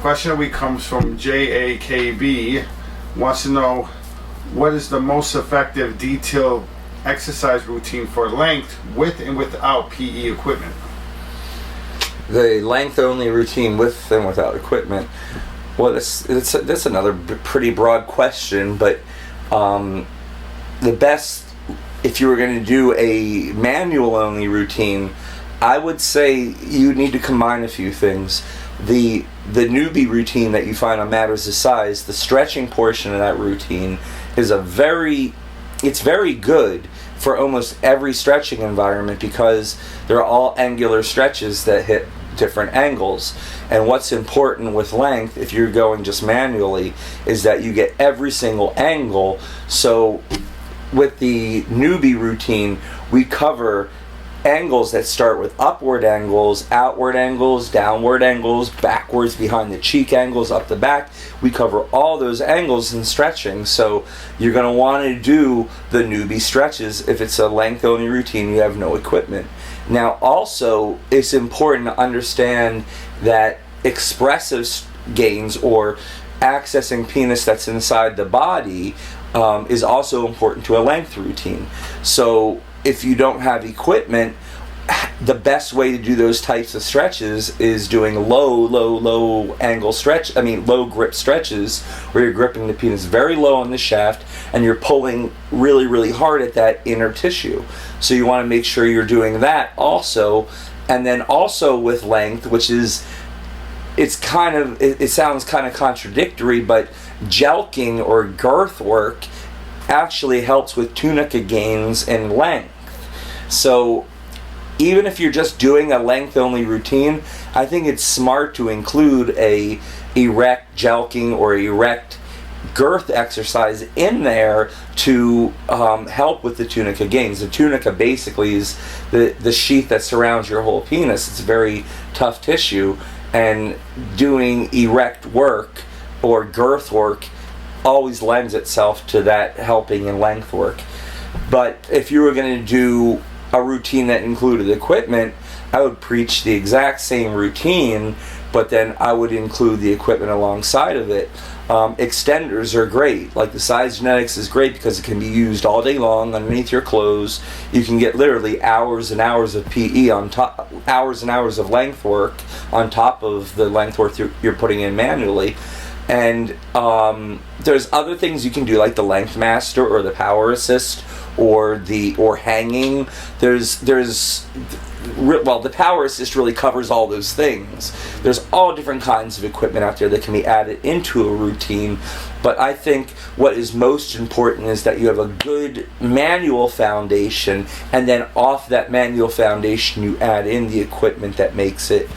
Question of the week comes from JAKB. Wants to know, what is the most effective detailed exercise routine for length with and without PE equipment? The length-only routine with and without equipment. Well, that's another pretty broad question, but the best, if you were going to do a manual-only routine, I would say you need to combine a few things. The newbie routine that you find on Matters of Size, the stretching portion of that routine is it's very good for almost every stretching environment because they're all angular stretches that hit different angles. And what's important with length, if you're going just manually, is that you get every single angle. So with the newbie routine, we cover angles that start with upward angles, outward angles, downward angles, backwards behind the cheek angles, up the back. We cover all those angles in stretching. So you're going to want to do the newbie stretches. If it's a length only routine, you have no equipment. Now also, it's important to understand that expressive gains, or accessing penis that's inside the body, is also important to a length routine. So if you don't have equipment, the best way to do those types of stretches is doing low angle stretch. Low grip stretches where you're gripping the penis very low on the shaft and you're pulling really, really hard at that inner tissue. So you want to make sure you're doing that also. And then also with length, which is, it sounds kind of contradictory, but jelqing or girth work actually helps with tunica gains and length. So even if you're just doing a length only routine, I think it's smart to include a erect jelqing or erect girth exercise in there to help with the tunica gains. The tunica basically is the sheath that surrounds your whole penis. It's very tough tissue, and doing erect work or girth work always lends itself to that helping in length work. But if you were going to do a routine that included equipment, I would preach the exact same routine, but then I would include the equipment alongside of it. Extenders are great. Like the Size Genetics is great because it can be used all day long underneath your clothes. You can get literally hours and hours of PE on top, hours and hours of length work on top of the length work you're putting in manually. And there's other things you can do, like the Length Master or the Power Assist or hanging. The Power Assist really covers all those things. There's all different kinds of equipment out there that can be added into a routine, but I think what is most important is that you have a good manual foundation, and then off that manual foundation you add in the equipment that makes it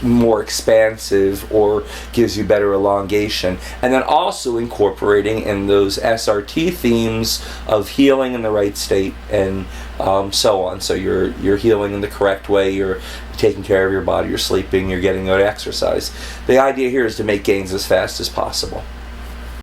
more expansive or gives you better elongation, and then also incorporating in those SRT themes of healing in the right state and so on. So you're healing in the correct way, you're taking care of your body, you're sleeping, you're getting good exercise. The idea here is to make gains as fast as possible.